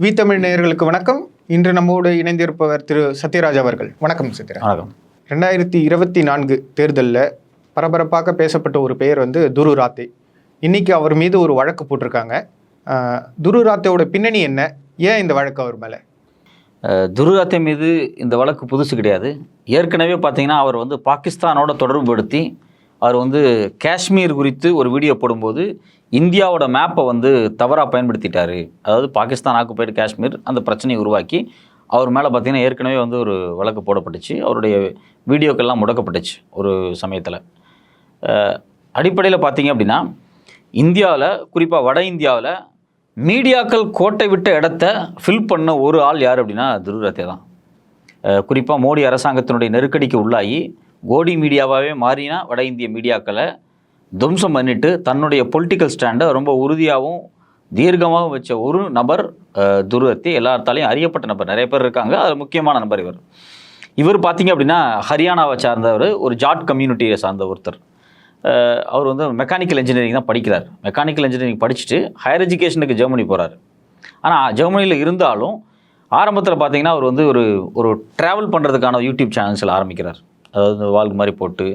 We Tamil நேயர்களுக்கு வணக்கம். இன்று நம்மோடு இணைந்திருப்பவர் திரு சத்யராஜ் அவர்கள். வணக்கம் சத்யராஜ். வணக்கம். 2024 தேர்தலில் பரபரப்பாக பேசப்பட்ட ஒரு பெயர் துரு ராத்தே. இன்னைக்கு அவர் மீது ஒரு வழக்கு போட்டிருக்காங்க. துரு ராத்தேவோட பின்னணி என்ன, ஏன் இந்த வழக்கு அவர் மேலே? துரு ராத்தே மீது இந்த வழக்கு புதுசு கிடையாது. ஏற்கனவே பார்த்தீங்கன்னா அவர் பாகிஸ்தானோட தொடர்புபடுத்தி அவர் காஷ்மீர் குறித்து ஒரு வீடியோ போடும்போது இந்தியாவோட மேப்பை தவறாக பயன்படுத்திட்டார். அதாவது பாகிஸ்தான் ஆக்குபைடு காஷ்மீர் அந்த பிரச்சனையை உருவாக்கி அவர் மேலே பார்த்தீங்கன்னா ஏற்கனவே ஒரு வழக்கு போடப்பட்டுச்சு. அவருடைய வீடியோக்கெல்லாம் முடக்கப்பட்டுச்சு ஒரு சமயத்தில். அடிப்படையில் பார்த்தீங்க அப்படின்னா இந்தியாவில், குறிப்பாக வட இந்தியாவில் மீடியாக்கள் கோட்டை விட்ட இடத்த ஃபில் பண்ண ஒரு ஆள் யார் அப்படின்னா துரு ராத்தே தான். குறிப்பாக மோடி அரசாங்கத்தினுடைய நெருக்கடிக்கு உள்ளாகி கோடி மீடியாவாகவே மாறினா வட இந்திய மீடியாக்களை துவம்சம் பண்ணிட்டு தன்னுடைய பொலிட்டிக்கல் ஸ்டாண்டை ரொம்ப உறுதியாகவும் தீர்க்கமாகவும் வச்ச ஒரு நபர் துரு ராத்தே. எல்லாத்தாலையும் அறியப்பட்ட நபர், நிறைய பேர் இருக்காங்க, அது முக்கியமான நபர் இவர் பார்த்தீங்க அப்படின்னா ஹரியானாவை சார்ந்தவர், ஒரு ஜாட் கம்யூனிட்டியை சார்ந்த ஒருத்தர். அவர் மெக்கானிக்கல் இன்ஜினியரிங் தான் படிக்கிறார். மெக்கானிக்கல் இன்ஜினியரிங் படிச்சுட்டு ஹையர் எஜுகேஷனுக்கு ஜெர்மனி போகிறார். ஆனால் ஜெர்மனியில் இருந்தாலும் ஆரம்பத்தில் பார்த்தீங்கன்னா அவர் ஒரு ட்ராவல் பண்ணுறதுக்கான யூடியூப் சேனல்ஸில் ஆரம்பிக்கிறார். அதாவது வால்க் மாதிரி போட்டு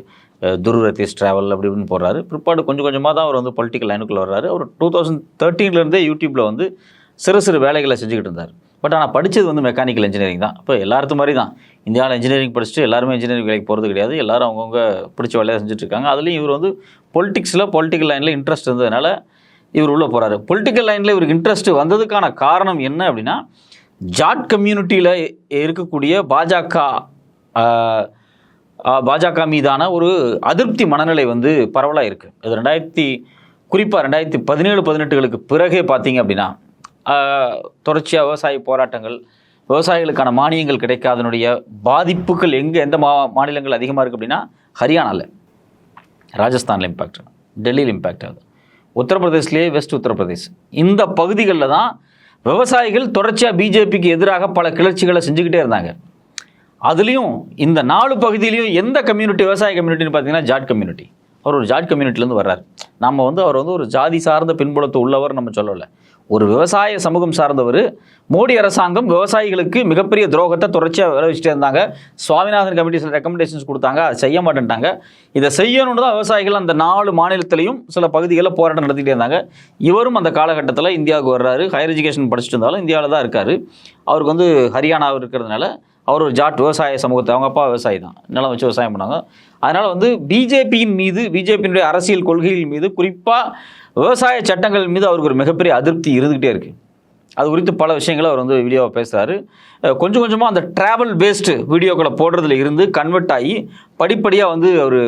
துரு ராத்தேஸ் ட்ராவல் அப்படி இப்படின்னு போடுறாரு. பிற்பாடு கொஞ்சம் கொஞ்சமாக தான் அவர் பொலிட்டிக்கல் லைனுக்குள்ளே வர்றாரு. அவர் 2013 யூடியூப்பில் சிறு சிறு வேலைகளை செஞ்சுக்கிட்டு இருந்தார். பட் ஆனால் படித்தது மெக்கானிக்கல் இன்ஜினியரிங் தான். இப்போ எல்லாத்துக்கும் மாதிரி தான் இந்தியாவில் இன்ஜினியரிங் படிச்சுட்டு எல்லாருமே இன்ஜினியரிங் வேலைக்கு போகிறது கிடையாது. எல்லாரும் அவங்கவுங்க பிடிச்ச வேலையை செஞ்சுட்டு இருக்காங்க. அதுலேயும் இவர் பொலிட்டிக்கல் லைனில் இன்ட்ரெஸ்ட் இருந்ததுனால இவர் உள்ளே போகிறாரு. பொலிட்டிக்கல் லைனில் இவருக்கு இன்ட்ரெஸ்ட் வந்ததுக்கான காரணம் என்ன அப்படின்னா, ஜாட் கம்யூனிட்டியில் இருக்கக்கூடிய பாஜக மீதான ஒரு அதிருப்தி மனநிலை பரவலாக இருக்குது. இது குறிப்பாக 2017-18களுக்கு பிறகே பார்த்தீங்க அப்படின்னா தொடர்ச்சியாக விவசாய போராட்டங்கள், விவசாயிகளுக்கான மானியங்கள் கிடைக்காதனுடைய பாதிப்புகள் எந்த மாநிலங்கள் அதிகமாக இருக்குது அப்படின்னா ஹரியானாவில், ராஜஸ்தானில் இம்பேக்ட், டெல்லியில் இம்பேக்ட் ஆகுது, உத்தரப்பிரதேஷ்லேயே வெஸ்ட் உத்தரப்பிரதேஷ், இந்த பகுதிகளில் தான் விவசாயிகள் தொடர்ச்சியாக பிஜேபிக்கு எதிராக பல கிளர்ச்சிகளை செஞ்சுக்கிட்டே இருந்தாங்க. அதுலேயும் இந்த 4 பகுதியிலையும் எந்த கம்யூனிட்டி, விவசாய கம்யூனிட்டின்னு பார்த்தீங்கன்னா ஜாட் கம்யூனிட்டி. அவர் ஒரு ஜாட் கம்யூனிட்டிலேருந்து வர்றார். நம்ம அவர் ஒரு ஜாதி சார்ந்த பின்புலத்தை உள்ளவர் நம்ம சொல்லலை. ஒரு விவசாய சமூகம் சார்ந்தவர். மோடி அரசாங்கம் விவசாயிகளுக்கு மிகப்பெரிய துரோகத்தை தொடர்ச்சியாக விளைவிச்சிட்டே இருந்தாங்க. சுவாமிநாதன் கமிட்டி ரெக்கமெண்டேஷன்ஸ் கொடுத்தாங்க, அதை செய்ய மாட்டேன்ட்டாங்க. இதை செய்யணும்னு தான் விவசாயிகள் அந்த 4 மாநிலத்திலையும் சில பகுதிகளில் போராட்டம் நடத்திக்கிட்டே இருந்தாங்க. இவரும் அந்த காலகட்டத்தில் இந்தியாவுக்கு வர்றாரு. ஹையர் எஜுகேஷன் படிச்சுட்டு இருந்தாலும் இந்தியாவில் தான் இருக்கார். அவருக்கு ஹரியானாவில் இருக்கிறதுனால அவர் ஒரு ஜாட் விவசாய சமூகத்தை, அவங்க அப்பா விவசாயி தான், நிலம் வச்சு விவசாயம் பண்ணாங்க. அதனால் பிஜேபியின் மீது, பிஜேபியினுடைய அரசியல் கொள்கைகள் மீது, குறிப்பாக விவசாய சட்டங்கள் மீது அவருக்கு ஒரு மிகப்பெரிய அதிருப்தி இருந்துக்கிட்டே இருக்குது. அது குறித்து பல விஷயங்களை அவர் வீடியோவை பேசுகிறாரு. கொஞ்சம் கொஞ்சமாக அந்த ட்ராவல் பேஸ்டு வீடியோக்களை போடுறதுல இருந்து கன்வெர்ட் ஆகி படிப்படியாக அவர்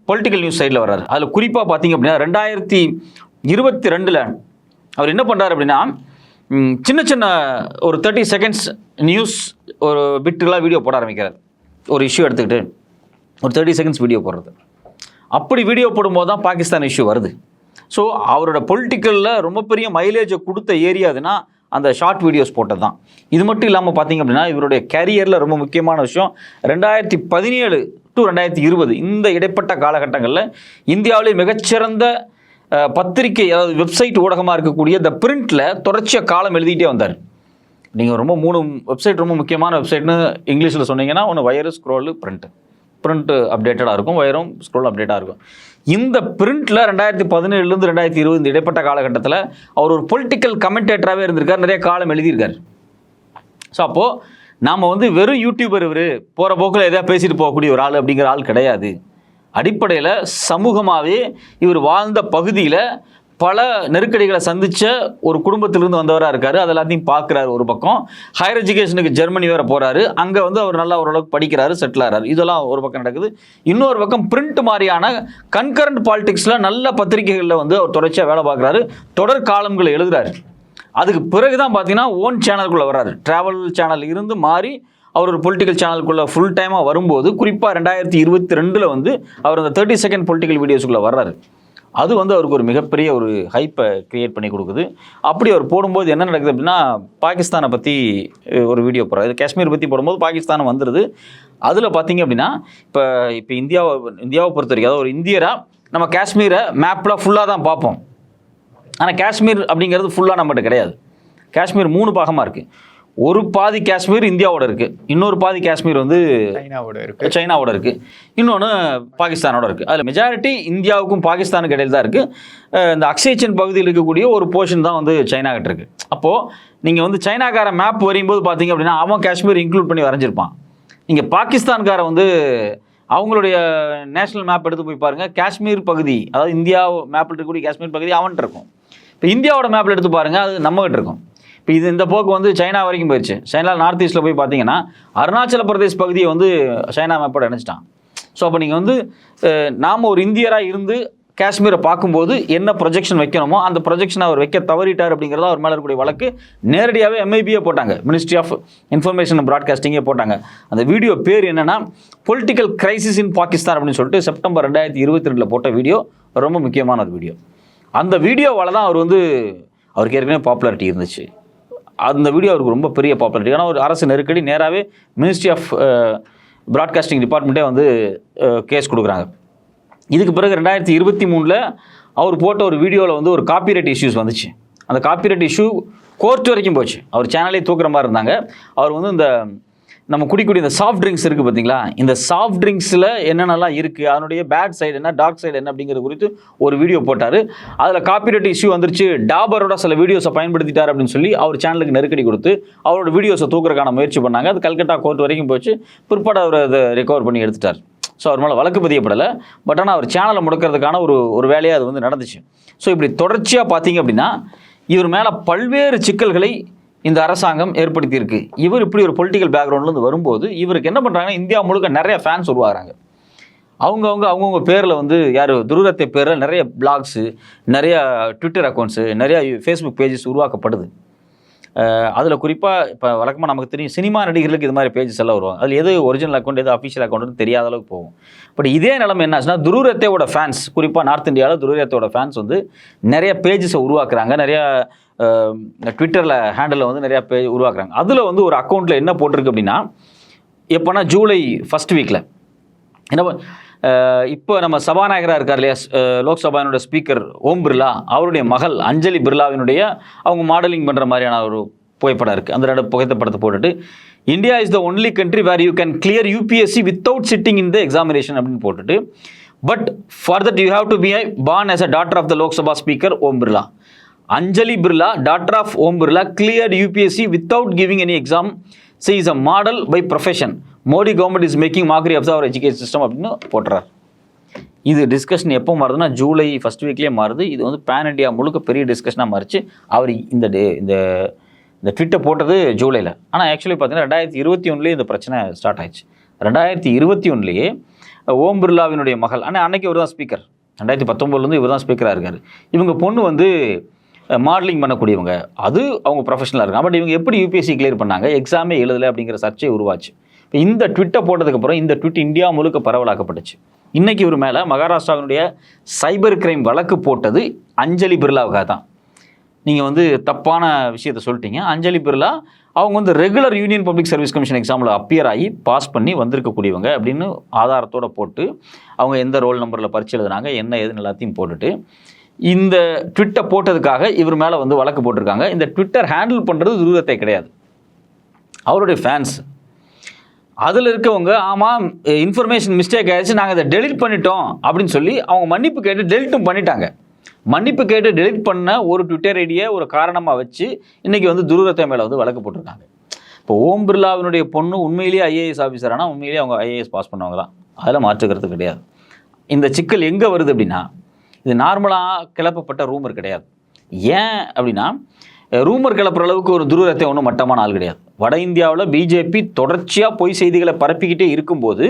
பொலிட்டிக்கல் நியூஸ் சைடில் வர்றாரு. அதில் குறிப்பாக பார்த்தீங்க அப்படின்னா 2022 அவர் என்ன பண்ணுறாரு அப்படின்னா, சின்ன சின்ன ஒரு 30 செகண்ட்ஸ் நியூஸ் ஒரு பிட்டுகளாக வீடியோ போட ஆரம்பிக்கிறார். ஒரு இஷ்யூ எடுத்துக்கிட்டு ஒரு 30 செகண்ட்ஸ் வீடியோ போடுறது. அப்படி வீடியோ போடும்போது தான் பாகிஸ்தான் இஷ்யூ வருது. ஸோ அவரோட பொலிட்டிக்கலில் ரொம்ப பெரிய மைலேஜை கொடுத்த ஏரியா அதுனா அந்த ஷார்ட் வீடியோஸ் போட்டது தான். இது மட்டும் இல்லாமல் பார்த்தீங்க அப்படின்னா இவருடைய கேரியரில் ரொம்ப முக்கியமான விஷயம், 2017 to 2020 இந்த இடைப்பட்ட காலகட்டங்களில் இந்தியாவிலே மிகச்சிறந்த பத்திரிகை, அதாவது வெப்சைட் ஊடகமாக இருக்கக்கூடிய த பிரிண்டில் தொடர்ச்சியாக காலம் எழுதிட்டே வந்தார். நீங்கள் 3 வெப்சைட் ரொம்ப முக்கியமான வெப்சைட்னு இங்கிலீஷில் சொன்னீங்கன்னா, ஒன்று வயரு, ஸ்க்ரோலு, பிரிண்ட் அப்டேட்டடாக இருக்கும், வயரும் ஸ்க்ரோல் அப்டேட்டாக இருக்கும். இந்த பிரிண்டில் 2017 to 2020 இந்த இடைப்பட்ட காலகட்டத்தில் அவர் ஒரு பொலிட்டிக்கல் கமெண்டேட்டராகவே இருந்திருக்கார், நிறைய காலம் எழுதியிருக்கார். ஸோ அப்போது நாம் வெறும் யூடியூபர், இவர் போகிற போக்கில் எதாவது பேசிட்டு போகக்கூடிய ஒரு ஆள் அப்படிங்கிற ஆள் கிடையாது. அடிப்படையில் சமூகமாகவே இவர் வாழ்ந்த பகுதியில் பல நெருக்கடிகளை சந்தித்த ஒரு குடும்பத்திலிருந்து வந்தவராக இருக்கார். அது எல்லாத்தையும் பார்க்குறாரு. ஒரு பக்கம் ஹையர் எஜுகேஷனுக்கு ஜெர்மனி வேறு போகிறாரு. அங்கே அவர் நல்லா ஓரளவுக்கு படிக்கிறாரு, செட்டில் ஆகிறாரு. இதெல்லாம் ஒரு பக்கம் நடக்குது. இன்னொரு பக்கம் பிரிண்ட் மாதிரியான கன்கரண்ட் பாலிடிக்ஸில் நல்ல பத்திரிகைகளில் அவர் தொடர்ச்சியாக வேலை பார்க்குறாரு, தொடர் காலம்களை எழுதுகிறாரு. அதுக்கு பிறகு தான் பார்த்தீங்கன்னா ஓன் சேனலுக்குள்ளே வர்றாரு. ட்ராவல் சேனல் இருந்து மாறி அவர் ஒரு பொலிட்டிக்கல் சேனலுக்குள்ளே ஃபுல் டைமாக வரும்போது, குறிப்பாக 2022 அவர் அந்த 30 செகண்ட் பொலிட்டிக்கல் வீடியோஸுக்குள்ளே வர்றாரு. அது அவருக்கு ஒரு மிகப்பெரிய ஒரு ஹைப்பை க்ரியேட் பண்ணி கொடுக்குது. அப்படி அவர் போடும்போது என்ன நடக்குது அப்படின்னா, பாகிஸ்தானை பற்றி ஒரு வீடியோ போடுறாரு. காஷ்மீர் பற்றி போடும்போது பாகிஸ்தானம் வந்துடுது. அதில் பார்த்தீங்க அப்படின்னா இப்போ இந்தியாவை பொறுத்த வரைக்கும், அதாவது ஒரு இந்தியராக நம்ம காஷ்மீரை மேப்பில் ஃபுல்லாக தான் பார்ப்போம். ஆனால் காஷ்மீர் அப்படிங்கிறது ஃபுல்லாக நம்மகிட்ட கிடையாது. காஷ்மீர் 3 பாகமாக இருக்குது. ஒரு பாதி காஷ்மீர் இந்தியாவோட இருக்குது, இன்னொரு பாதி காஷ்மீர் வந்து சைனாவோட இருக்குது, இன்னொன்று பாகிஸ்தானோட இருக்குது. அதில் மெஜாரிட்டி இந்தியாவுக்கும் பாகிஸ்தானுக்கு இடையில் தான் இருக்குது. இந்த அக்ஷய்சன் பகுதியில் இருக்கக்கூடிய ஒரு போர்ஷன் தான் வந்து சைனா கிட்ட இருக்குது. அப்போது நீங்கள் வந்து சைனாக்கார மேப் வரையும்போது பார்த்தீங்க அப்படின்னா அவன் காஷ்மீர் இன்க்ளூட் பண்ணி வரைஞ்சிருப்பான். நீங்கள் பாகிஸ்தான்கார வந்து அவங்களுடைய நேஷனல் மேப் எடுத்து போய் பாருங்கள், காஷ்மீர் பகுதி, அதாவது இந்தியா மேப்பில் இருக்கக்கூடிய காஷ்மீர் பகுதி அவன்கிட்ட இருக்கும். இப்போ இந்தியாவோட மேப்பில் எடுத்து பாருங்கள், அது நம்மகிட்ட இருக்கும். இப்போ இந்த போக்கு வந்து சைனா வரைக்கும் போயிடுச்சு. சைனா நார்த் ஈஸ்ட்டில் போய் பார்த்தீங்கன்னா அருணாச்சல பிரதேஷ் பகுதியை வந்து சைனா மேப்போட இணைச்சிட்டான். ஸோ அப்போ நீங்கள் வந்து நாம் ஒரு இந்தியராக இருந்து காஷ்மீரை பார்க்கும்போது என்ன ப்ரொஜெக்ஷன் வைக்கணுமோ அந்த ப்ரொஜெக்ஷன் அவர் வைக்க தவறிட்டார் அப்படிங்கிறத அவர் மேலே இருக்கக்கூடிய வழக்கு நேரடியாகவே MIB போட்டாங்க, மினிஸ்ட்ரி ஆஃப் இன்ஃபர்மேஷன் அண்ட் ப்ராட்காஸ்டிங்கே போட்டாங்க. அந்த வீடியோ பேர் என்னென்னா பொலிட்டிக்கல் கிரைசிஸ் இன் பாகிஸ்தான் அப்படின்னு சொல்லிட்டு செப்டம்பர் 2022 போட்ட வீடியோ ரொம்ப முக்கியமான ஒரு வீடியோ. அந்த வீடியோவால் தான் அவர் வந்து அவருக்கு ஏற்கனவே பாப்புலாரிட்டி இருந்துச்சு. அந்த வீடியோ அவருக்கு ரொம்ப பெரிய பாப்புலாரிட்டி. ஆனால் ஒரு அரசு நெருக்கடி, நேராகவே மினிஸ்ட்ரி ஆஃப் ப்ராட்காஸ்டிங் டிபார்ட்மெண்ட்டே வந்து கேஸ் கொடுக்குறாங்க. இதுக்கு பிறகு 2023 அவர் போட்ட ஒரு வீடியோவில் வந்து ஒரு காப்பிரைட் இஷ்யூஸ் வந்துச்சு. அந்த காப்பிரைட் இஷ்யூ கோர்ட் வரைக்கும் போச்சு. அவர் சேனலே தூக்குற மாதிரி இருந்தாங்க. அவர் வந்து இந்த நம்ம குடிக்கூடிய இந்த சாஃப்ட் ட்ரிங்க்ஸ் இருக்குது பார்த்தீங்களா, இந்த சாஃப்ட் ட்ரிங்க்ஸில் என்னென்னலாம் இருக்குது, அதனுடைய பேட் சைடு என்ன, டார்க் சைடு என்ன அப்படிங்கிறது குறித்து ஒரு வீடியோ போட்டார். அதில் காப்பிரைட் இஷ்யூ வந்துருச்சு, டாபரோட சில வீடியோஸை பயன்படுத்திட்டார் அப்படின்னு சொல்லி அவர் சேனலுக்கு நெருக்கடி கொடுத்து அவரோட வீடியோஸை தூக்குறதுக்கான முயற்சி பண்ணாங்க. அது கல்கட்டா கோர்ட் வரைக்கும் போச்சு. பிற்பாடு அவர் அதை ரெக்கவர் பண்ணி எடுத்துட்டார். ஸோ அவர் மேலே வழக்கு பதியப்படலை. பட் ஆனால் அவர் சேனலை முடக்கிறதுக்கான ஒரு வேலையாக அது வந்து நடந்துச்சு. ஸோ இப்படி தொடர்ச்சியாக பார்த்தீங்க அப்படின்னா இவர் மேலே பல்வேறு சிக்கல்களை இந்த அரசாங்கம் ஏற்படுத்தியிருக்கு. இவர் இப்படி ஒரு பொலிட்டிக்கல் பேக்ரவுண்ட்லேருந்து வரும்போது இவருக்கு என்ன பண்ணுறாங்கன்னா இந்தியா முழுக்க நிறைய ஃபேன்ஸ் உருவாகிறாங்க. அவங்கவுங்க பேரில் வந்து யார் துருரத்தை பேரில் நிறைய பிளாக்ஸு, நிறைய ட்விட்டர் அக்கௌண்ட்ஸு, நிறைய ஃபேஸ்புக் பேஜஸ் உருவாக்கப்படுது. அதில் குறிப்பாக இப்போ வழக்கமாக நமக்கு தெரியும் சினிமா நடிகர்களுக்கு இது மாதிரி பேஜஸ் எல்லாம் வருவாங்க. அதில் எது ஒரிஜினல் அக்கௌண்ட் எது அஃபிஷியல் அக்கௌண்ட்னு தெரியாத அளவுக்கு போகும். பட் இதே நிலைமை என்னாச்சுன்னா துருரத்தையோட ஃபேன்ஸ், குறிப்பாக நார்த் இந்தியாவில் துருரத்தையோட ஃபேன்ஸ் வந்து நிறைய பேஜஸை உருவாக்குறாங்க. நிறையா ட்விட்டரில் ஹேண்டில் வந்து நிறையா பேஜ் உருவாக்குறாங்க. அதில் வந்து ஒரு அக்கௌண்ட்டில் என்ன போட்டிருக்கு அப்படின்னா, எப்போனா ஜூலை 1st வீக்கில் என்ன இப்போ நம்ம சபாநாயகராக இருக்கார் இல்லையா, லோக்சபாவினுடைய ஸ்பீக்கர் ஓம் பிர்லா, அவருடைய மகள் அஞ்சலி பிர்லாவினுடைய அவங்க மாடலிங் பண்ணுற மாதிரியான ஒரு புகைப்படம் இருக்குது. அந்த புகைப்படத்தை போட்டுட்டு India is the only country where you can clear UPSC without sitting in the examination அப்படின்னு போட்டுட்டு, but for that you have to be born as a daughter of the Lok Sabha speaker Om Birla. Anjali Birla, daughter of Om Birla, cleared UPSC without giving any exam. She is a model by profession. Modi government is making mockery of our education system அப்படின்னு போட்டுறார். இது discussion எப்போ மாறுதுன்னா July 1st வீக்லேயே மாறுது. இது வந்து pan India முழுக்க பெரிய டிஸ்கஷனாக மாறிச்சு. அவர் இந்த ட்விட்டை போட்டது ஜூலையில். ஆனால் ஆக்சுவலி பார்த்தீங்கன்னா 2021 இந்த பிரச்சனை ஸ்டார்ட் ஆயிடுச்சு. 2021 ஓம் பிர்லாவினுடைய மகள், ஆனால் அன்னைக்கு இவர் தான் ஸ்பீக்கர். 2019 இவர் தான் ஸ்பீக்கராக இருக்கார். இவங்க பொண்ணு வந்து மாடலிங் பண்ணக்கூடியவங்க, அது அவங்க ப்ரொஃபஷனலாக இருக்காங்க. பட் இவங்க எப்படி UPSC கிளியர் பண்ணாங்க, எக்ஸாமே எழுதலை அப்படிங்கிற சர்ச்சை உருவாச்சு. இப்போ இந்த ட்விட்டை போட்டதுக்கப்புறம் இந்த ட்விட் இந்தியா முழுக்க பரவலாக்கப்பட்டுச்சு. இன்றைக்கி இவர் மேலே மகாராஷ்டிராவினுடைய சைபர் கிரைம் வழக்கு போட்டது அஞ்சலி பிர்லாவுக்காக தான். நீங்கள் வந்து தப்பான விஷயத்தை சொல்லிட்டீங்க. அஞ்சலி பிர்லா அவங்க வந்து regular union public service commission எக்ஸாமில் அப்பியர் ஆகி பாஸ் பண்ணி வந்திருக்கக்கூடியவங்க அப்படின்னு ஆதாரத்தோடு போட்டு அவங்க எந்த ரோல் நம்பரில் பரிச்சு எழுதுனாங்க என்ன ஏதுன்னு எல்லாத்தையும் போட்டுட்டு இந்த ட்விட்டை போட்டதுக்காக இவர் மேலே வந்து வழக்கு போட்டிருக்காங்க. இந்த ட்விட்டர் ஹேண்டில் பண்ணுறது துருரத்தை கிடையாது, அவருடைய ஃபேன்ஸ். அதில் இருக்கவங்க ஆமாம் இன்ஃபர்மேஷன் மிஸ்டேக் ஆகிடுச்சு, நாங்கள் இதை டெலிட் பண்ணிட்டோம் அப்படின்னு சொல்லி அவங்க மன்னிப்பு கேட்டு டெலிட்டும் பண்ணிட்டாங்க. மன்னிப்பு கேட்டு டெலிட் பண்ண ஒரு ட்விட்டர் ஐடியை ஒரு காரணமாக வச்சு இன்றைக்கி வந்து துருரத்தை மேலே வந்து வழக்கு போட்டிருக்காங்க. இப்போ ஓம் பிர்லாவினுடைய பொண்ணு உண்மையிலேயே IAS ஆஃபீஸர், ஆனால் உண்மையிலேயே அவங்க IAS பாஸ் பண்ணவங்க தான், அதில் மாற்றுக்கிறது கிடையாது. இந்த சிக்கல் எங்கே வருது அப்படின்னா இது நார்மலாக கிளப்பப்பட்ட ரூமர் கிடையாது. ஏன் அப்படின்னா ரூமர் கிளப்புற அளவுக்கு ஒரு துருரத்தை ஒன்றும் மட்டமான ஆள் கிடையாது. வட இந்தியாவில் பிஜேபி தொடர்ச்சியாக பொய் செய்திகளை பரப்பிக்கிட்டே இருக்கும்போது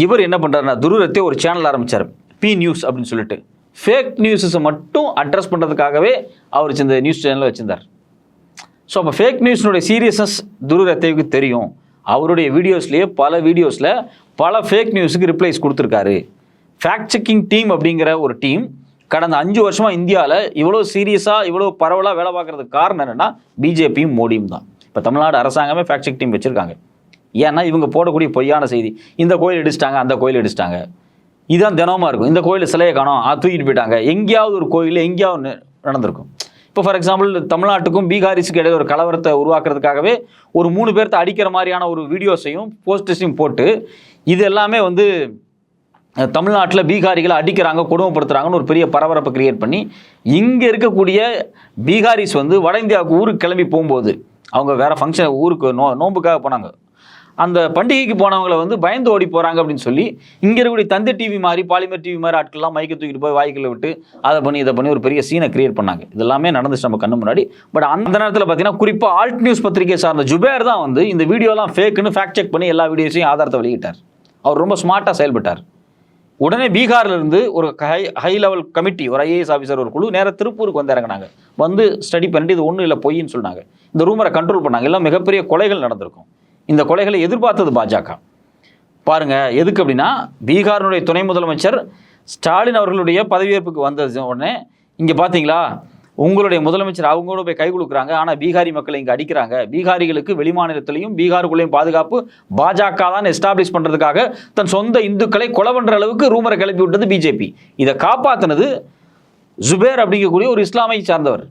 இவர் என்ன பண்ணுறாருன்னா துருரத்தை ஒரு சேனல் ஆரம்பித்தார், P நியூஸ் அப்படின்னு சொல்லிட்டு. ஃபேக் நியூஸஸை மட்டும் அட்ரஸ் பண்ணுறதுக்காகவே அவர் இந்த நியூஸ் சேனலில் வச்சுருந்தார். ஸோ அப்போ ஃபேக் நியூஸினுடைய சீரியஸ்னஸ் துருரத்தைக்கு தெரியும். அவருடைய வீடியோஸ்லேயே பல வீடியோஸில் பல ஃபேக் நியூஸுக்கு ரிப்ளைஸ் கொடுத்துருக்காரு. ஃபேக்ட் செக்கிங் டீம் அப்படிங்கிற ஒரு டீம் கடந்த 5 வருஷமாக இந்தியாவில் இவ்வளோ சீரியஸாக இவ்வளோ பரவலாக வேலை பார்க்குறதுக்கு காரணம் என்னென்னா பிஜேபியும் மோடியும் தான். இப்போ தமிழ்நாடு அரசாங்கமே ஃபேக்ட் செக் டீம் வச்சுருக்காங்க. ஏன்னா இவங்க போடக்கூடிய பொய்யான செய்தி, இந்த கோயில் இடிச்சிட்டாங்க அந்த கோயில் இடிச்சிட்டாங்க, இதுதான் தினமாக இருக்கும், இந்த கோயில் சிலையை காணோம் தூக்கிட்டு போயிட்டாங்க, எங்கேயாவது ஒரு கோயில் எங்கேயாவது நடந்திருக்கும். இப்போ ஃபார் எக்ஸாம்பிள் தமிழ்நாட்டுக்கும் பீகாரிஸுக்கு இடையில ஒரு கலவரத்தை உருவாக்குறதுக்காகவே ஒரு 3 பேர்த்த அடிக்கிற மாதிரியான ஒரு வீடியோஸையும் போஸ்டர்ஸையும் போட்டு இது எல்லாமே வந்து தமிழ்நாட்டில் பீகாரிகளை அடிக்கிறாங்க, கொடுமைப்படுத்துகிறாங்கன்னு ஒரு பெரிய பரபரப்பை கிரியேட் பண்ணி இங்கே இருக்கக்கூடிய பீகாரிஸ் வந்து வட இந்தியாவுக்கு ஊருக்கு கிளம்பி போகும்போது அவங்க வேறு ஃபங்க்ஷன் ஊருக்கு நோம்புக்காக போனாங்க, அந்த பண்டிகைக்கு போனவங்களை வந்து பயந்து ஓடி போகிறாங்க அப்படின்னு சொல்லி இங்கே இருக்கக்கூடிய தந்தை டிவி மாதிரி பாலிமர் டிவி மாதிரி ஆட்கள்லாம் மைக்கை தூக்கிட்டு போய் வாய்க்கில் விட்டு அதை பண்ணி இதை பண்ணி ஒரு பெரிய சீனை கிரியேட் பண்ணாங்க. இது எல்லாமே நடந்துச்சு நம்ம கண்ணு முன்னாடி. பட் அந்த நேரத்தில் பார்த்தீங்கன்னா குறிப்பாக ஆல்ட் நியூஸ் பத்திரிகை சார்ந்த ஜுபேர் தான் வந்து இந்த வீடியோலாம் ஃபேக்குன்னு ஃபேக்ட் செக் பண்ணி எல்லா வீடியோஸையும் ஆதாரத்தை வெளியிட்டார். அவர் ரொம்ப ஸ்மார்ட்டாக செயல்பட்டார். உடனே பீகார்லேருந்து ஒரு ஹை லெவல் கமிட்டி, ஒரு ஐஏஎஸ் ஆஃபீஸர் ஒரு குழு நேராக திருப்பூருக்கு வந்து இறங்கினாங்க. வந்து ஸ்டடி பண்ணிட்டு இது ஒன்றும் இல்லை பொய்ன்னு சொன்னாங்க. இந்த ரூமரை கண்ட்ரோல் பண்ணாங்க. எல்லாம் மிகப்பெரிய கொலைகள் நடந்திருக்கும். இந்த கொலைகளை எதிர்பார்த்தது பாஜக. பாருங்க எதுக்கு அப்படின்னா, பீகாரினுடைய துணை முதலமைச்சர் ஸ்டாலின் அவர்களுடைய பதவியேற்புக்கு வந்தது உடனே இங்கே பார்த்தீங்களா உங்களுடைய முதலமைச்சர் அவங்களோட போய் கை கொடுக்குறாங்க, ஆனால் பீகாரி மக்களை இங்கே அடிக்கிறாங்க, பீகாரிகளுக்கு வெளிமாநிலத்திலையும் பீகாருக்குள்ளேயும் பாதுகாப்பு பாஜக தான் எஸ்டாப்ளிஷ் பண்ணுறதுக்காக தன் சொந்த இந்துக்களை கொலை பண்ணுற அளவுக்கு ரூமரை கிளப்பி விட்டது பிஜேபி. இதை காப்பாற்றினது ஜுபேர் அப்படிங்கக்கூடிய ஒரு இஸ்லாமை சார்ந்தவர்.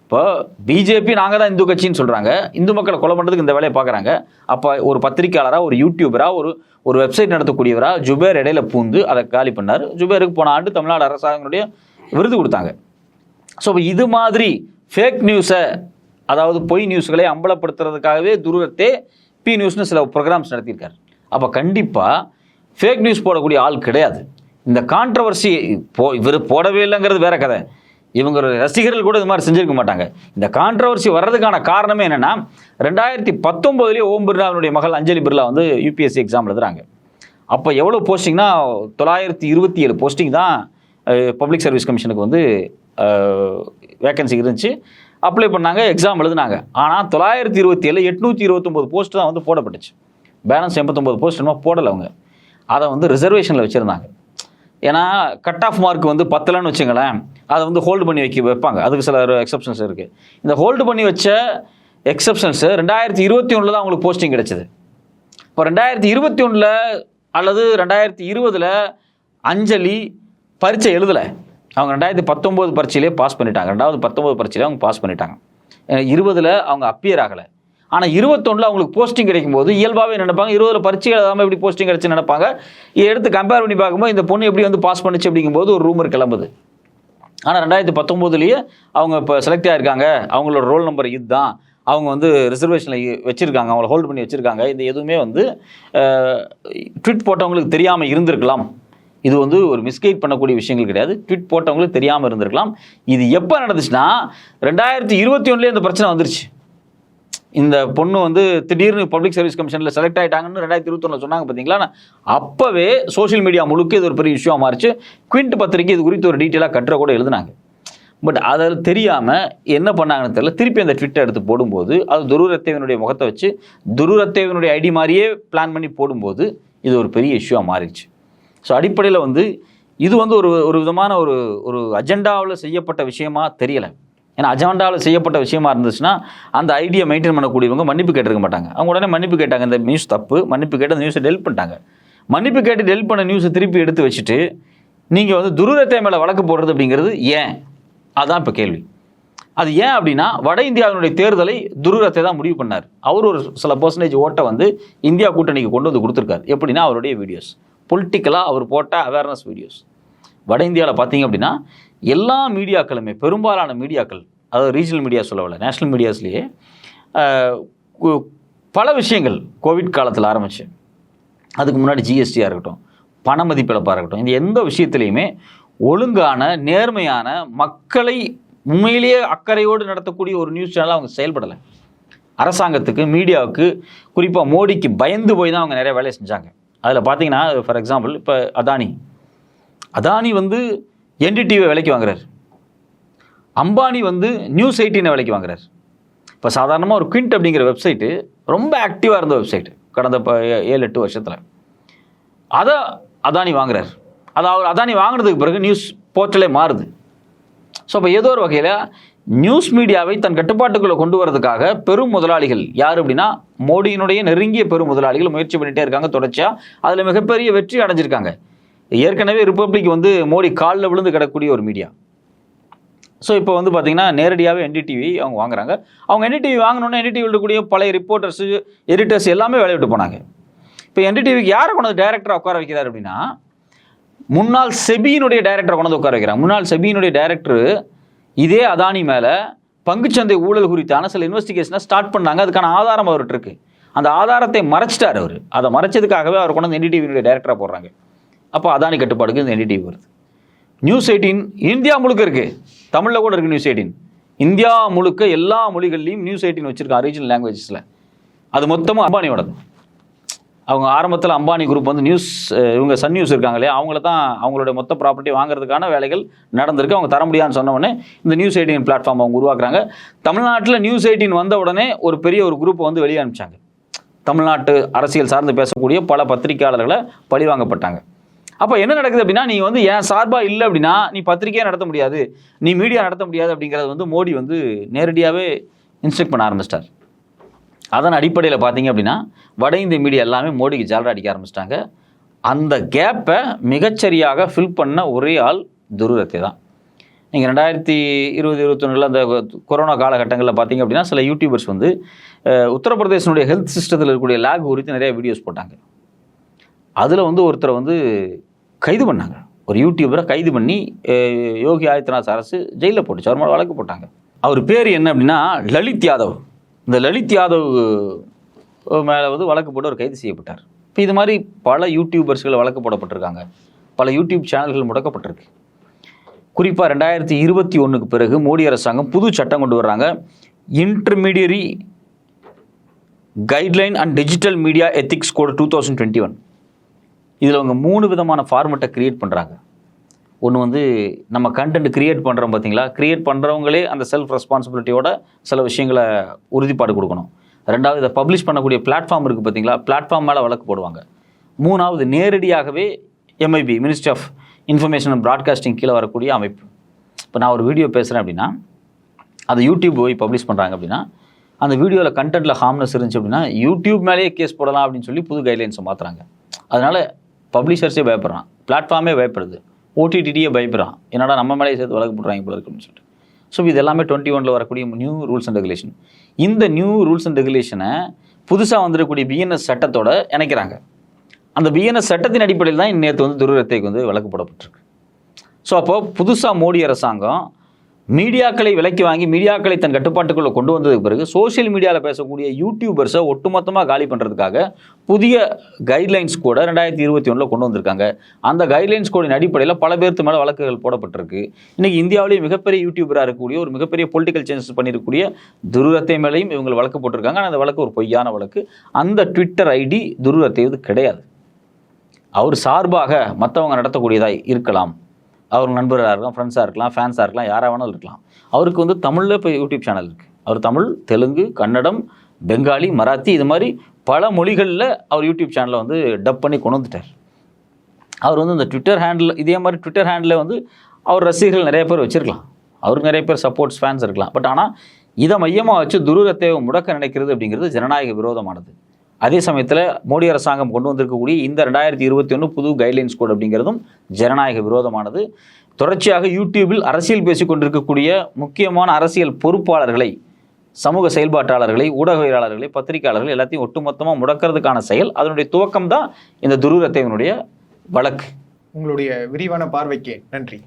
இப்போ பிஜேபி நாங்கள் தான் இந்து கட்சின்னு சொல்கிறாங்க, இந்து மக்களை கொலை பண்ணுறதுக்கு இந்த வேலையை பார்க்குறாங்க. அப்போ ஒரு பத்திரிக்கையாளராக, ஒரு யூடியூபராக, ஒரு வெப்சைட் நடத்தக்கூடியவராக ஜுபேர் இடையில பூந்து அதை காலி பண்ணார். ஜுபேருக்கு போன ஆண்டு தமிழ்நாடு அரசாங்கனுடைய விருது கொடுத்தாங்க. ஸோ இது மாதிரி ஃபேக் நியூஸை, அதாவது பொய் நியூஸ்களை அம்பலப்படுத்துறதுக்காகவே துருவத்தே பி நியூஸ்னு சில ப்ரோக்ராம்ஸ் நடத்தியிருக்காரு. அப்போ கண்டிப்பாக ஃபேக் நியூஸ் போடக்கூடிய ஆள் கிடையாது. இந்த கான்ட்ரவர்சி இவர் போடவே இல்லைங்கிறது வேற கதை. இவங்க ரசிகர்கள் கூட இது மாதிரி செஞ்சிருக்க மாட்டாங்க. இந்த கான்ட்ரவர்சி வர்றதுக்கான காரணமே என்னென்னா, 2019 ஓம் பிர்லாவுடைய மகள் அஞ்சலி பிர்லா வந்து யூபிஎஸ்சி எக்ஸாம் எழுதுறாங்க. அப்போ எவ்வளோ போஸ்டிங்னா 927 போஸ்டிங் தான் பப்ளிக் சர்வீஸ் கமிஷனுக்கு வந்து வேக்கன்சி இருந்துச்சு. அப்ளை பண்ணாங்க, எக்ஸாம் எழுதுனாங்க. ஆனால் 927 829 போஸ்ட் தான் வந்து போடப்பட்டுச்சு. பேலன்ஸ் 89 போஸ்ட் என்னமோ போடலை. அவங்க அதை வந்து ரிசர்வேஷனில் வச்சுருந்தாங்க. ஏன்னா கட் ஆஃப் மார்க் வந்து 10லன்னு வச்சுங்களேன், அதை வந்து ஹோல்டு பண்ணி வைப்பாங்க. அதுக்கு சில எக்ஸப்ஷன்ஸ் இருக்குது. இந்த ஹோல்டு பண்ணி வச்ச எக்ஸப்ஷன்ஸு 2021 தான் அவங்களுக்கு போஸ்டிங் கிடைச்சிது. இப்போ 2021 அல்லது 2020 அஞ்சலி பரீட்சை எழுதலை. அவங்க 2019 பரீட்சையிலே பாஸ் பண்ணிட்டாங்க. 2019 பரீட்சையிலே அவங்க பாஸ் பண்ணிட்டாங்க. 20 அவங்க அப்பியர் ஆகலை. ஆனால் 21 அவங்களுக்கு போஸ்டிங் கிடைக்கும் போது இயல்பாகவே நினைப்பாங்க, 20 பரீட்சை எழுதாமல் எப்படி போஸ்டிங் கிடைச்சுன்னு நினைப்பாங்க. எடுத்து கம்பேர் பண்ணி பார்க்கும்போது இந்த பொண்ணு எப்படி வந்து பாஸ் பண்ணிச்சு அப்படிங்கும்போது ஒரு ரூமர் கிளம்புது. ஆனால் 2019 அவங்க இப்போ செலக்ட் ஆகிருக்காங்க, அவங்களோட ரோல் நம்பர் இதுதான், அவங்க வந்து ரிசர்வேஷனில் வச்சுருக்காங்க, அவங்கள ஹோல்டு பண்ணி வச்சுருக்காங்க. இது எதுவுமே வந்து ட்வீட் போட்டவங்களுக்கு தெரியாமல் இருந்திருக்கலாம். இது வந்து ஒரு மிஸ்கைட் பண்ணக்கூடிய விஷயங்கள் கிடையாது. ட்வீட் போட்டவங்களுக்கு தெரியாமல் இருந்திருக்கலாம். இது எப்போ நடந்துச்சுன்னா 2021 இந்த பிரச்சனை வந்துருச்சு. இந்த பொண்ணு வந்து திடீர்னு பப்ளிக் சர்வீஸ் கமிஷனில் செலக்ட் ஆகிட்டாங்கன்னு 2021 சொன்னாங்க பார்த்தீங்களா. அப்போவே சோஷியல் மீடியா முழுக்க இது ஒரு பெரிய இஷ்யூவாக மாறிச்சு. குவிண்ட் பத்திரிக்கை இது குறித்து ஒரு டீட்டெயிலாக கட்டுரை கூட எழுதுனாங்க. பட் அதில் தெரியாமல் என்ன பண்ணாங்கன்னு தெரியல, திருப்பி அந்த ட்விட்டை எடுத்து போடும்போது அது துருரத்தேவனுடைய முகத்தை வச்சு துருரத்தேவனுடைய ஐடி மாதிரியே பிளான் பண்ணி போடும்போது இது ஒரு பெரிய இஷ்யூவாக மாறிடுச்சு. ஸோ அடிப்படையில் வந்து இது வந்து ஒரு விதமான ஒரு அஜெண்டாவில் செய்யப்பட்ட விஷயமா தெரியலை. ஏன்னா அஜெண்டாவில் செய்யப்பட்ட விஷயமா இருந்துச்சுன்னா அந்த ஐடியா மெயின்டைன் பண்ணக்கூடியவங்க மன்னிப்பு கேட்டிருக்க மாட்டாங்க. அவங்க உடனே மன்னிப்பு கேட்டாங்க, இந்த நியூஸ் தப்பு, மன்னிப்பு கேட்டு அந்த நியூஸை டெலிட் பண்ணிட்டாங்க. மன்னிப்பு கேட்டு டெலிட் பண்ண நியூஸை திருப்பி எடுத்து வச்சுட்டு நீங்கள் வந்து துருரத்தை மேலே வழக்கு போடுறது அப்படிங்கிறது ஏன்? அதுதான் இப்போ கேள்வி. அது ஏன் அப்படின்னா, வட இந்தியாவினுடைய தேர்தலை துருரத்தை தான் முடிவு பண்ணார். அவர் ஒரு சில பர்சன்டேஜ் ஓட்டை வந்து இந்தியா கூட்டணிக்கு கொண்டு வந்து கொடுத்துருக்காரு. எப்படின்னா அவருடைய வீடியோஸ், பொலிட்டிக்கலாக அவர் போட்ட அவேர்னஸ் வீடியோஸ். வட இந்தியாவில் பார்த்தீங்க அப்படின்னா எல்லா மீடியாக்களுமே, பெரும்பாலான மீடியாக்கள், அதாவது ரீஜனல் மீடியா சொல்லவில்லை, நேஷ்னல் மீடியாஸ்லேயே பல விஷயங்கள் கோவிட் காலத்தில் ஆரம்பிச்சு அதுக்கு முன்னாடி ஜிஎஸ்டியாக இருக்கட்டும், பண மதிப்பிழப்பாக இருக்கட்டும், இந்த எந்த விஷயத்துலையுமே ஒழுங்கான நேர்மையான மக்களை உண்மையிலேயே அக்கறையோடு நடத்தக்கூடிய ஒரு நியூஸ் சேனலாக அவங்க செயல்படலை. அரசாங்கத்துக்கு, மீடியாவுக்கு, குறிப்பாக மோடிக்கு பயந்து போய் தான் அவங்க நிறைய வேலையை செஞ்சாங்க. அதில் பார்த்தீங்கன்னா ஃபார் எக்ஸாம்பிள் இப்போ அதானி வந்து என்டிடிவியை விலைக்கு வாங்குறார். அம்பானி வந்து நியூஸ் 18 விலைக்கு வாங்குறார். இப்போ சாதாரணமாக ஒரு குவிண்ட் அப்படிங்கிற வெப்சைட்டு ரொம்ப ஆக்டிவாக இருந்த வெப்சைட்டு கடந்த 7-8 வருஷத்தில் அதை அதானி வாங்குறார். அதாவது அதானி வாங்கினதுக்கு பிறகு நியூஸ் போர்ட்டலே மாறுது. ஸோ இப்போ ஏதோ ஒரு வகையில் நியூஸ் மீடியாவை தன் கட்டுப்பாட்டுக்குள்ளே கொண்டு வரதுக்காக பெரும் முதலாளிகள் யார் அப்படின்னா மோடியினுடைய நெருங்கிய பெரும் முதலாளிகள் முயற்சி பண்ணிகிட்டே இருக்காங்க தொடர்ச்சியாக. அதில் மிகப்பெரிய வெற்றி அடைஞ்சிருக்காங்க. ஏற்கனவே ரிப்பப்ளிக் வந்து மோடி காலில் விழுந்து கிடக்கூடிய ஒரு மீடியா. ஸோ இப்போ வந்து பார்த்தீங்கன்னா நேரடியாகவே என்டிடிவி அவங்க வாங்குறாங்க. அவங்க என்டிடிவி வாங்கினோன்னே என்டிடிவி இருக்கக்கூடிய பழைய ரிப்போர்ட்டர்ஸு, எடிட்டர்ஸ் எல்லாமே வேலையை விட்டு போனாங்க. இப்போ என்டிடிவிக்கு யாரை கொண்டு வந்து டைரக்டராக உட்கார வைக்கிறார் அப்படின்னா, முன்னாள் செபியினுடைய டைரக்டரை கொண்டு வந்து உட்கார வைக்கிறாங்க. முன்னாள் செபியினுடைய டைரக்டர் இதே அதானி மேலே பங்குச்சந்தை ஊழல் குறித்தான சில இன்வெஸ்டிகேஷனை ஸ்டார்ட் பண்ணாங்க. அதுக்கான ஆதாரம் அவர்கிட்ட இருக்கு. அந்த ஆதாரத்தை மறைச்சிட்டார் அவர். அதை மறைச்சதுக்காகவே அவர் கொண்டு வந்து என்டிடிவியினுடைய டைரக்டராக போடுறாங்க. அப்போ அதானி கட்டுப்பாடுக்கு இந்த என்டிடிவி வருது. நியூஸ் 18 இந்தியா முழுக்க இருக்குது, தமிழில் கூட இருக்குது. நியூஸ் 18 இந்தியா முழுக்க எல்லா மொழிகள்லையும் நியூஸ் 18 வச்சுருக்காங்க, ரீஜனல் லாங்குவேஜஸில். அது மொத்தமும் அம்பானியோடது. அவங்க ஆரம்பத்தில் அம்பானி குரூப் வந்து நியூஸ், இவங்க சன் நியூஸ் இருக்காங்க இல்லையா, அவங்கள தான் அவங்களுடைய மொத்த ப்ராப்பர்ட்டி வாங்குறதுக்கான வேலைகள் நடந்திருக்கு. அவங்க தர முடியாதுன்னு சொன்ன உடனே இந்த நியூஸ் 18 பிளாட்ஃபார்ம் அவங்க உருவாக்குறாங்க. தமிழ்நாட்டில் நியூஸ் 18 வந்த உடனே ஒரு பெரிய ஒரு குரூப்பை வந்து வெளியே அனுப்பிச்சாங்க. தமிழ்நாட்டு அரசியல் சார்ந்து பேசக்கூடிய பல பத்திரிகையாளர்களை பழிவாங்கப்பட்டாங்க. அப்போ என்ன நடக்குது அப்படின்னா, நீ வந்து என் சார்பாக இல்லை அப்படின்னா நீ பத்திரிகையை நடத்த முடியாது, நீ மீடியா நடத்த முடியாது அப்படிங்கிறது வந்து மோடி வந்து நேரடியாகவே இன்ஸ்ட்ரக்ட் பண்ண ஆரம்பிச்சிட்டார். அதன் அடிப்படையில் பார்த்தீங்க அப்படின்னா வட இந்திய மீடியா எல்லாமே மோடிக்கு ஜாலரா அடிக்க ஆரம்பிச்சிட்டாங்க. அந்த கேப்பை மிகச்சரியாக ஃபில் பண்ண ஒரே ஆள் துருரத்தை தான். நீங்கள் 2020-21 அந்த கொரோனா காலகட்டங்களில் பார்த்தீங்க அப்படின்னா சில யூடியூபர்ஸ் வந்து உத்தரப்பிரதேசனுடைய ஹெல்த் சிஸ்டத்தில் இருக்கக்கூடிய லேக் குறித்து நிறைய வீடியோஸ் போட்டாங்க. அதில் வந்து ஒருத்தரை வந்து கைது பண்ணாங்க. ஒரு யூடியூபரை கைது பண்ணி யோகி ஆதித்யநாத் அரசு ஜெயிலில் போட்டுச்சு. அவர் மேலே வழக்கு போட்டாங்க. அவர் பேர் என்ன அப்படின்னா லலித் யாதவ். இந்த லலித் யாதவ் மேலே வந்து வழக்கு போட்டு அவர் கைது செய்யப்பட்டார். இப்போ இது மாதிரி பல யூடியூபர்ஸ்கள் வழக்கு போடப்பட்டிருக்காங்க. பல யூடியூப் சேனல்கள் முடக்கப்பட்டிருக்கு. குறிப்பாக 2021 பிறகு மோடி அரசாங்கம் புது சட்டம் கொண்டு வர்றாங்க. Intermediary guideline and digital media ethics code 2021. இதில் அவங்க 3 விதமான ஃபார்மெட்டை க்ரியேட் பண்ணுறாங்க. ஒன்று வந்து நம்ம கண்டென்ட் க்ரியேட் பண்ணுறோம் பார்த்தீங்களா, க்ரியேட் பண்ணுறவங்களே அந்த செல்ஃப் ரெஸ்பான்சிபிலிட்டியோட சில விஷயங்களை உறுதிப்பாடு கொடுக்கணும். ரெண்டாவது, இதை பப்ளிஷ் பண்ணக்கூடிய பிளாட்ஃபார்ம் இருக்குது பார்த்தீங்களா, பிளாட்ஃபார்ம் மேலே வழக்கு போடுவாங்க. மூணாவது, நேரடியாகவே MIB, ministry of information and broadcasting கீழே வரக்கூடிய அமைப்பு. இப்போ நான் ஒரு வீடியோ பேசுகிறேன் அப்படின்னா அதை யூடியூப் போய் பப்ளிஷ் பண்ணுறாங்க அப்படின்னா அந்த வீடியோவில் கண்டென்ட்டில் ஹார்ம்னஸ் இருந்துச்சு அப்படின்னா யூடியூப் மேலேயே கேஸ் போடலாம் அப்படின்னு சொல்லி புது கைட்லைன்ஸை மாற்றுறாங்க. அதனால் பப்ளிஷர்ஸே பயப்படுறான், பிளாட்ஃபார்மே பயப்படுது, ஓடிடியே பயப்படுறான். என்னடா நம்ம மேலேயே சேர்த்து வழக்கு போடுறாங்க போல இருக்குன்னு சொல்லிட்டு. ஸோ இது எல்லாமே 21 வரக்கூடிய நியூ ரூல்ஸ் அண்ட் ரெகுலேஷன். இந்த நியூ ரூல்ஸ் அண்ட் ரெகுலேஷனை புதுசாக வந்துடக்கூடிய பிஎன்எஸ் சட்டத்தோட இணைக்கிறாங்க. அந்த பிஎன்எஸ் சட்டத்தின் அடிப்படையில் தான் நேற்று வந்து துருரத்தைக்கு வந்து வழக்கு போடப்பட்டிருக்கு. ஸோ அப்போது புதுசாக மோடி அரசாங்கம் மீடியாக்களை விலைக்கு வாங்கி மீடியாக்களை தன் கட்டுப்பாட்டுக்குள்ளே கொண்டு வந்ததுக்கு பிறகு சோஷியல் மீடியாவில் பேசக்கூடிய யூடியூபர்ஸை ஒட்டுமொத்தமாக காலி பண்ணுறதுக்காக புதிய கைட்லைன்ஸ் கூட 2021 கொண்டு வந்திருக்காங்க. அந்த கைட்லைன்ஸ் கோடின் அடிப்படையில் பல பேருக்கு மேலே வழக்குகள் போடப்பட்டிருக்கு. இன்றைக்கி இந்தியாவிலேயே மிகப்பெரிய யூடியூபராக இருக்கக்கூடிய ஒரு மிகப்பெரிய பொலிட்டிக்கல் சேஞ்சஸ் பண்ணியிருக்கக்கூடிய துருரத்தை மேலேயும் இவங்க வழக்கு போட்டிருக்காங்க. ஆனால் அந்த வழக்கு ஒரு பொய்யான வழக்கு. அந்த ட்விட்டர் ஐடி துருரத்தை இது கிடையாது. அவர் சார்பாக மற்றவங்க நடத்தக்கூடியதாக இருக்கலாம். அவர் நண்பராக இருக்கலாம், ஃப்ரெண்ட்ஸாக இருக்கலாம், ஃபேன்ஸாக இருக்கலாம், யாராக வேணாலும் இருக்கலாம். அவருக்கு வந்து தமிழில் இப்போ யூடியூப் சேனல் இருக்குது. அவர் தமிழ், தெலுங்கு, கன்னடம், பெங்காலி, மராத்தி இது மாதிரி பல மொழிகளில் அவர் யூடியூப் சேனலை வந்து டப் பண்ணி கொண்டு வந்துட்டார். அவர் வந்து இந்த ட்விட்டர் ஹேண்டில், இதே மாதிரி ட்விட்டர் ஹேண்டில் வந்து அவர் ரசிகர்கள் நிறைய பேர் வச்சுருக்கலாம், அவருக்கு நிறைய பேர் சப்போர்ட்ஸ் ஃபேன்ஸ் இருக்கலாம். பட் ஆனால் இதை மையமாக வச்சு துருரத்தை முடக்க நினைக்கிறது அப்படிங்கிறது ஜனநாயக விரோதமானது. அதே சமயத்தில் மோடி அரசாங்கம் கொண்டு வந்திருக்கக்கூடிய இந்த 2021 புது கைட்லைன்ஸ் கோட் அப்படிங்கிறதும் ஜனநாயக விரோதமானது. தொடர்ச்சியாக யூடியூபில் அரசியல் பேசிக் கொண்டிருக்கக்கூடிய முக்கியமான அரசியல் பொறுப்பாளர்களை, சமூக செயல்பாட்டாளர்களை, ஊடகவியலாளர்களை, பத்திரிகையாளர்கள் எல்லாத்தையும் ஒட்டுமொத்தமாக முடக்கிறதுக்கான செயல், அதனுடைய துவக்கம் தான் இந்த துருரத்தையினுடைய வழக்கு. உங்களுடைய விரிவான பார்வைக்கு நன்றி.